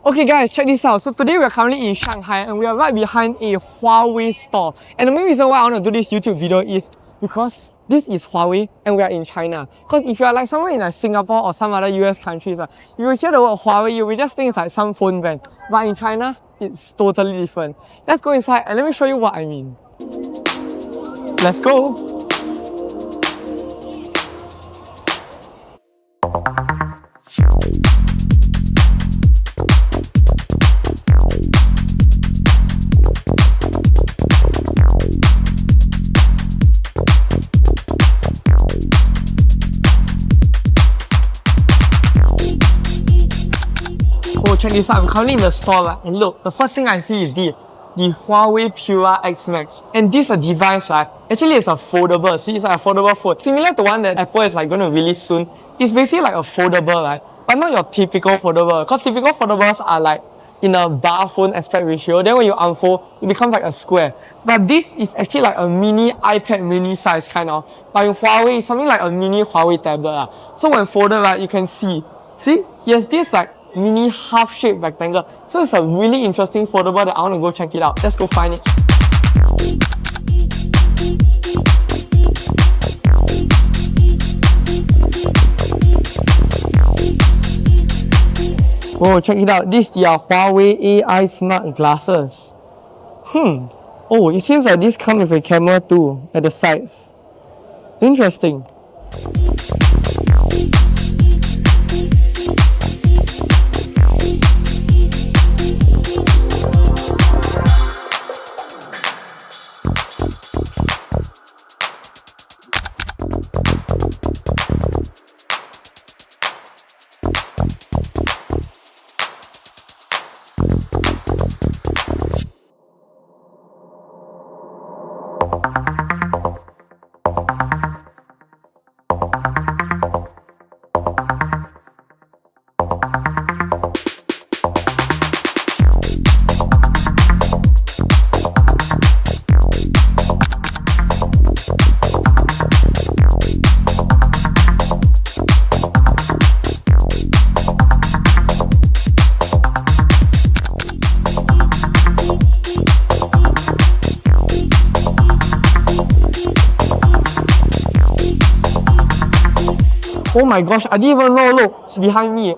Okay guys, check this out. So today we're currently in Shanghai and we are right behind a Huawei store. And the main reason why I want to do this YouTube video is because this is Huawei and we are in China. Because if you are like somewhere in like Singapore or some other US countries, you will hear the word Huawei, you will just think it's like some phone brand. But in China, it's totally different. Let's go inside and let me show you what I mean. Let's go! Oh, check this out. I'm currently in the store, right? And look, the first thing I see is the Huawei-powered X Max. And this device, right? Actually, it's a foldable. See, it's like a foldable phone. Similar to one that Apple is like going to release soon. It's basically like a foldable, right? But not your typical foldable. Because typical foldables are like in a bar phone aspect ratio. Then when you unfold, it becomes like a square. But this is actually like a mini iPad mini size kind of. But in Huawei, it's something like a mini Huawei tablet. So when folded, right, you can see. See, he has this like mini half-shaped rectangle. So it's a really interesting foldable that I want to go check it out. Let's go find it. Oh, check it out. This is the Huawei AI smart glasses. Oh, it seems like this comes with a camera too at the sides. Interesting. Oh my gosh, I didn't even know, look, it's behind me.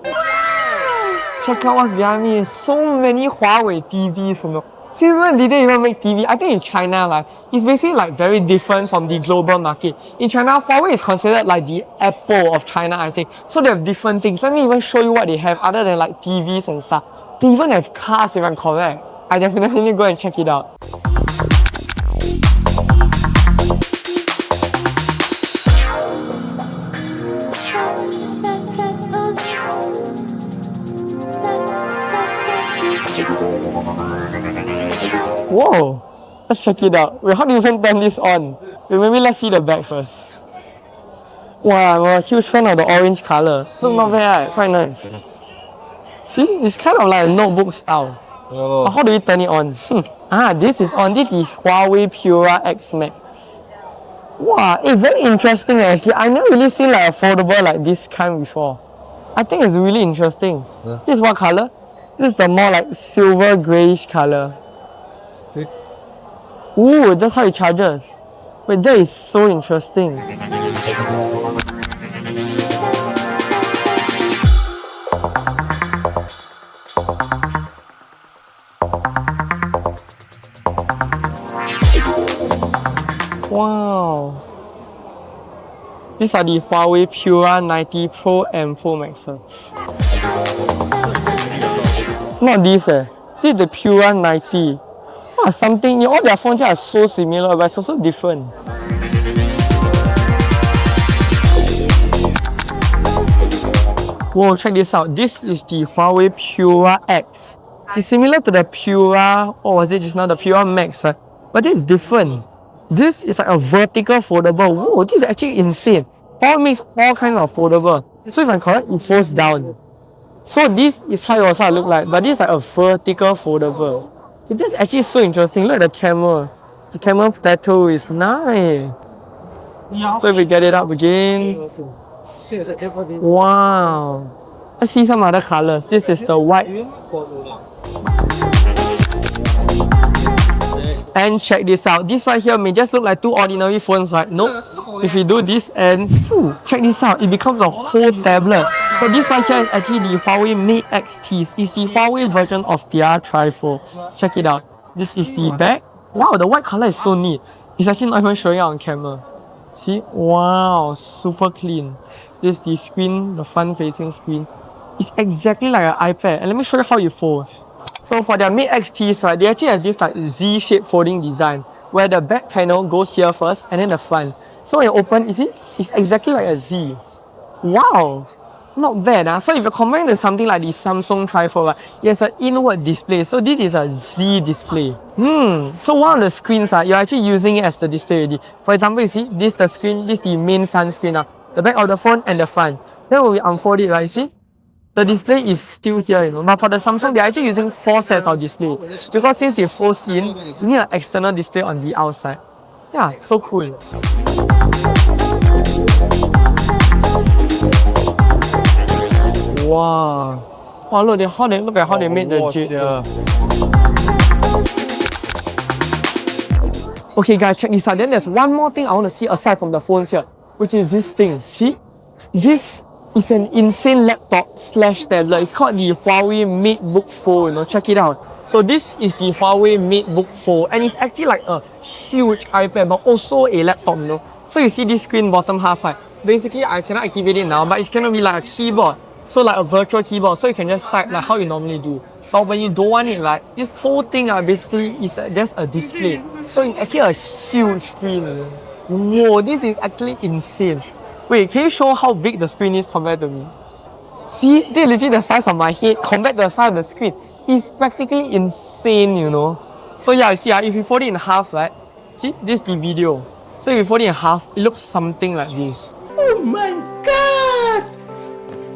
Check out what's behind me. So many Huawei TVs, you know. Since when did they even make TV? I think in China, like, it's basically like very different from the global market. In China, Huawei is considered like the Apple of China, I think. So they have different things. Let me even show you what they have other than like TVs and stuff. They even have cars, if I'm correct. I definitely need to go and check it out. Whoa! Let's check it out. Wait, how do you even turn this on? Wait, maybe let's see the back first. Wow, I'm a huge fan of the orange color. Look, not bad, right? Quite nice. See, it's kind of like a notebook style. But how do we turn it on? This is on. This is Huawei-powered X Max. Wow, it's very interesting actually. I never really seen like a foldable like this kind before. I think it's really interesting. Yeah. This is what color? This is the more like silver greyish color. See? Ooh, that's how it charges. Wait, that is so interesting. Wow. These are the Huawei-powered 90 Pro and Pro Maxes. Not these This is the Pure 90. Something, all their phones are so similar, but it's also different. Whoa, check this out. This is the Huawei Pure X. It's similar to the Pure, or was it just now the Pure Max? But this is different. This is like a vertical foldable. Whoa, this is actually insane. Huawei makes all kinds of foldable. So if I'm correct, it folds down. So this is how it also look like, but this is like a vertical foldable. This is actually so interesting. Look at the camera. The camera plateau is nice. So if we get it up again. Wow. Let's see some other colors. This is the white. And check this out. This right here may just look like two ordinary phones, right? Nope. If we do this and check this out, it becomes a whole tablet. So this right here is actually the Huawei Mate X-T. It's the Huawei version of their trifold. Check it out. This is the back. Wow, the white color is so neat. It's actually not even showing out on camera. See? Wow, super clean. This is the screen, the front-facing screen. It's exactly like an iPad. And let me show you how it folds. So for their Mate X-Ts, right, they actually have this like Z-shaped folding design where the back panel goes here first and then the front. So when you open, you see, it's exactly like a Z. Wow! Not bad, huh? So if you're comparing to something like the Samsung trifold, right, there's an inward display. So this is a Z display. So one of the screens, you're actually using it as the display already. For example, you see, this is the screen, this is the main front screen, the back of the phone and the front. Then when we unfold it, right, you see, the display is still here, But for the Samsung, they're actually using 4 sets of display. Because since it folds in, you need an external display on the outside. Yeah, so cool. Wow. Wow, look at how they made the jade. Okay guys, check this out. Then there's one more thing I want to see aside from the phones here, which is this thing. See? This is an insane laptop slash tablet. It's called the Huawei MateBook Fold, check it out. So this is the Huawei MateBook Fold and it's actually like a huge iPad but also a laptop, So you see this screen bottom half, right? Basically I cannot activate it now, but it's gonna be like a keyboard. So like a virtual keyboard, so you can just type like how you normally do. But when you don't want it, right, this whole thing basically is just a display. So it's actually a huge screen. Whoa, this is actually insane. Wait, can you show how big the screen is compared to me? See, this is literally the size of my head compared to the size of the screen. It's practically insane, So yeah, you see, if you fold it in half, right? See, this is the video. So if you fold it in half, it looks something like this. Oh my god!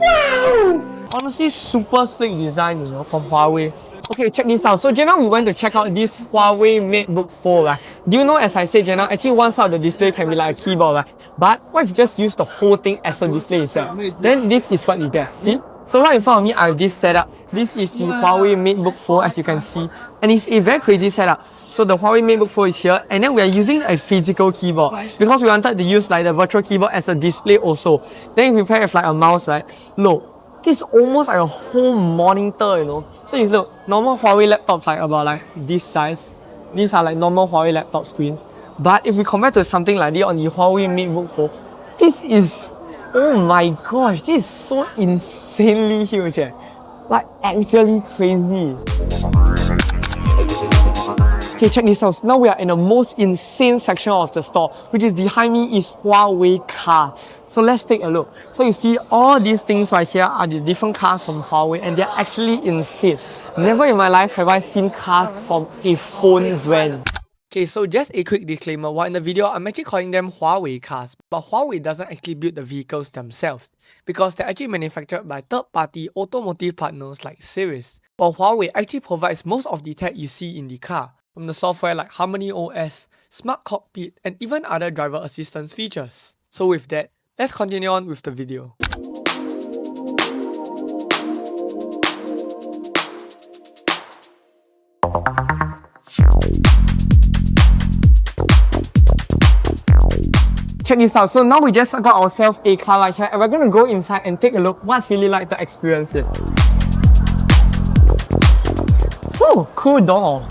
Wow! Honestly, super slick design, from Huawei. Okay, check this out. So just now we went to check out this Huawei MateBook Fold, right? Do you know, as I said just now, actually one side of the display can be like a keyboard, right? But what if you just use the whole thing as a display itself? Then this is what you get. See? So right in front of me, I have this setup. This is the Huawei MateBook Fold, as you can see. And it's a very crazy setup. So the Huawei MateBook Fold is here, and then we are using a physical keyboard because we wanted to use like the virtual keyboard as a display also. Then if we pair with like a mouse, right? Look. This is almost like a whole monitor, So you look, normal Huawei laptops like about like this size. These are like normal Huawei laptop screens. But if we compare to something like this on the Huawei MateBook Fold, this is, oh my gosh, this is so insanely huge. Like actually crazy. Okay, check this out. So now we are in the most insane section of the store, which is behind me is Huawei car. So let's take a look. So you see all these things right here are the different cars from Huawei and they're actually insane. Never in my life have I seen cars from a phone brand. Okay, so just a quick disclaimer, while in the video I'm actually calling them Huawei cars, but Huawei doesn't actually build the vehicles themselves because they're actually manufactured by third-party automotive partners like Series. But Huawei actually provides most of the tech you see in the car, from the software like Harmony OS, smart cockpit, and even other driver assistance features. So with that, let's continue on with the video. Check this out. So now we just got ourselves a car right here and we're gonna go inside and take a look what's really like to experience it. Oh, cool door.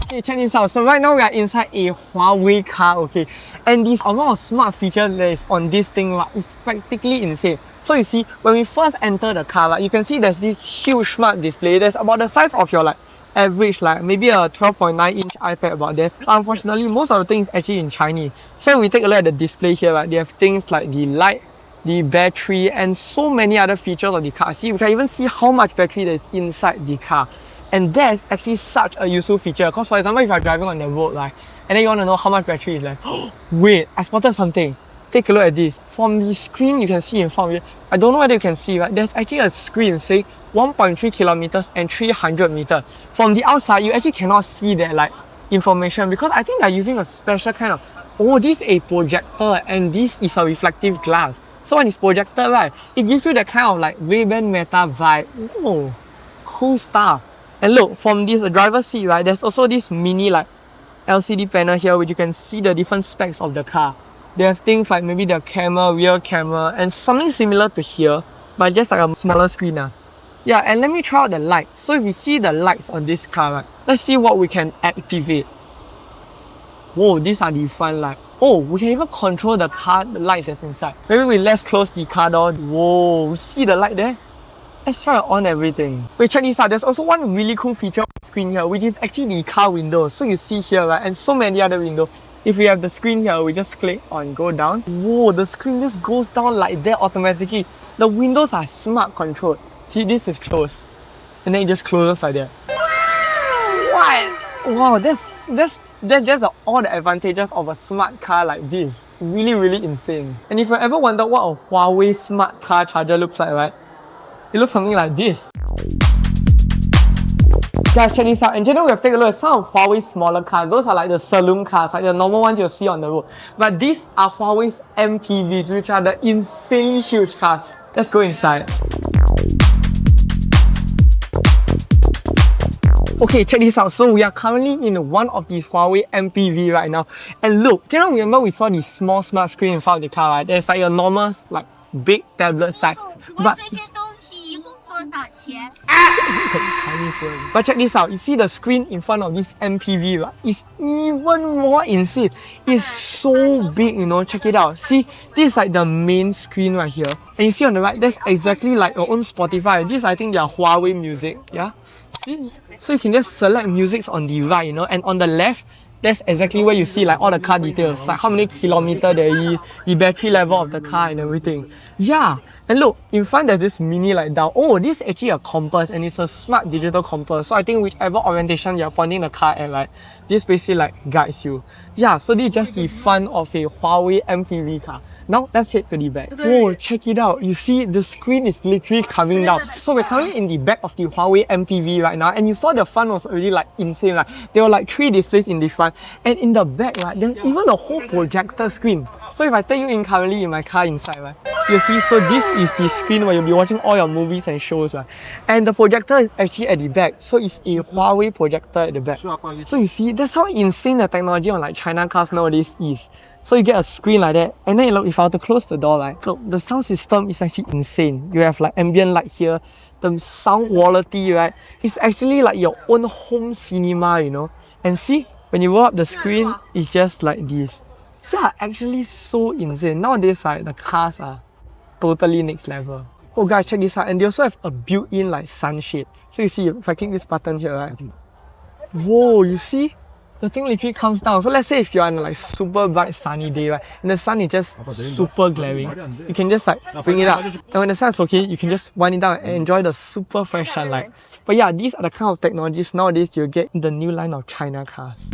Okay, check this out. So right now we are inside a Huawei car, okay? And this amount of smart features that is on this thing, right, is practically insane. So you see, when we first enter the car, right, you can see there's this huge smart display that's about the size of your like average, like maybe a 12.9-inch iPad about there. Unfortunately, most of the things actually in Chinese. So we take a look at the display here, right? They have things like the light, the battery, and so many other features of the car. See, we can even see how much battery there is inside the car. And that's actually such a useful feature. Because for example, if you're driving on the road, right, and then you want to know how much battery is left. Wait, I spotted something. Take a look at this. From the screen you can see in front of you, I don't know whether you can see, right? There's actually a screen saying 1.3 kilometers and 300 meters. From the outside, you actually cannot see that like information because I think they're using a special kind of oh, this is a projector and this is a reflective glass. So when it's projected, right, it gives you that kind of like Ray-Ban Meta vibe. Oh, cool stuff. And look, from this driver's seat, right, there's also this mini like LCD panel here which you can see the different specs of the car. They have things like maybe the camera, rear camera, and something similar to here, but just like a smaller screen. Yeah, and let me try out the light. So if we see the lights on this car, right, let's see what we can activate. Whoa, these are the front lights. Oh, we can even control the car, the lights that's inside. Maybe we let's close the car door. Whoa, see the light there? Let's try on everything. Wait, check this out. There's also one really cool feature on the screen here, which is actually the car window. So you see here, right, and so many other windows. If we have the screen here, we just click on go down. Whoa, the screen just goes down like that automatically. The windows are smart controlled. See, this is closed. And then it just closes like that. What? Wow, that's just all the advantages of a smart car like this. Really, really insane. And if you ever wonder what a Huawei smart car charger looks like, right? It looks something like this. Guys, check this out. In general, we have taken a look at some of Huawei's smaller cars. Those are like the saloon cars, like the normal ones you'll see on the road. But these are Huawei's MPVs, which are the insanely huge cars. Let's go inside. Okay, check this out. So we are currently in one of these Huawei MPV right now. And look, do you remember we saw this small smart screen in front of the car, right? There's like a normal, like big tablet size. But check this out. You see the screen in front of this MPV, right? It's even more insane. It's so big, you know. Check it out. See, this is like the main screen right here. And you see on the right, that's exactly like your own Spotify. This, I think, their Huawei music. Yeah. See? So you can just select musics on the right, you know, and on the left, that's exactly where you see like all the car details, like how many kilometers there is, the battery level of the car and everything. Yeah, and look, in front there's this mini light down. Oh, this is actually a compass and it's a smart digital compass. So I think whichever orientation you're pointing the car at, right, this basically like guides you. Yeah, so this is just the front of a Huawei MPV car. Now let's head to the back. Whoa, check it out. You see the screen is literally coming down. So we're currently in the back of the Huawei MPV right now, and you saw the front was already like insane. Right? There were like 3 displays in the front, and in the back, right, there's even a whole projector screen. So if I take you in currently in my car inside, right, you see, so this is the screen where you'll be watching all your movies and shows, right? And the projector is actually at the back. So it's a Huawei projector at the back. So you see, that's how insane the technology on like China cars nowadays is. So you get a screen like that, and then look, if I were to close the door, right, look, the sound system is actually insane. You have like ambient light here, the sound quality, right, it's actually like your own home cinema, you know. And see, when you roll up the screen, it's just like this. Yeah, actually so insane. Nowadays, right, the cars are totally next level. Oh guys, check this out, and they also have a built-in like sunshade. So you see, if I click this button here, right, whoa, you see? The thing literally comes down. So let's say if you're on a like super bright sunny day, right, and the sun is just super glaring, you can just like bring it up. And when the sun's okay, you can just wind it down and enjoy the super fresh sunlight. But yeah, these are the kind of technologies nowadays you'll get in the new line of China cars.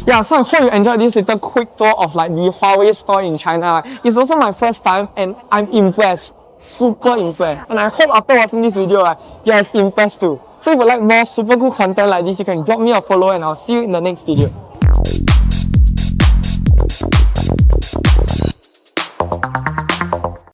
Yeah, so I hope you enjoyed this little quick tour of like the Huawei store in China. It's also my first time and I'm impressed. Super impressed. And I hope after watching this video, right, you're as impressed too. So if you like more super cool content like this, you can drop me a follow and I'll see you in the next video.